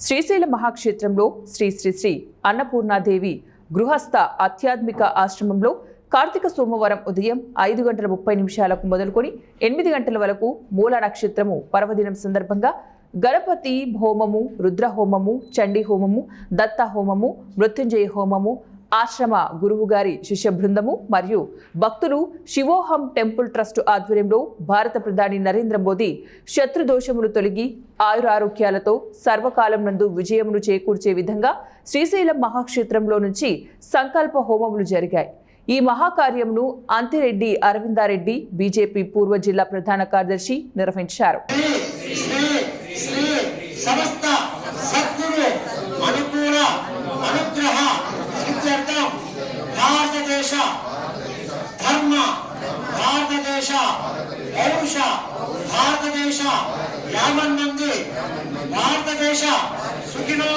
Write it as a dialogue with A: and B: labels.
A: శ్రీశైల మహాక్షేత్రంలో శ్రీ శ్రీ శ్రీ అన్నపూర్ణాదేవి గృహస్థ ఆధ్యాత్మిక ఆశ్రమంలో కార్తీక సోమవారం ఉదయం 5:30 మొదలుకొని 8 గంటల వరకు మూల నక్షత్రము పర్వదినం సందర్భంగా గణపతి హోమము, రుద్ర హోమము, చండీ హోమము, దత్త హోమము, మృత్యుంజయ హోమము, ఆశ్రమ గురువు గారి శిష్య బృందము మరియు భక్తులు శివోహం టెంపుల్ ట్రస్ట్ ఆధ్వర్యంలో భారత ప్రధాని నరేంద్ర మోదీ శత్రుదోషములు తొలగి ఆయురారోగ్యాలతో సర్వకాలం నందు విజయమును చేకూర్చే విధంగా శ్రీశైలం మహాక్షేత్రంలో నుంచి సంకల్ప హోమములు జరిగాయి. ఈ మహాకార్యమును అంతిరెడ్డి అరవిందారెడ్డి బీజేపీ పూర్వ జిల్లా ప్రధాన కార్యదర్శి నిర్వహించారు.
B: భారతదేశ ధర్మ, భారతదేశ పౌరుష, భారతదేశ యావన్ మంది భారతదేశ సుఖినో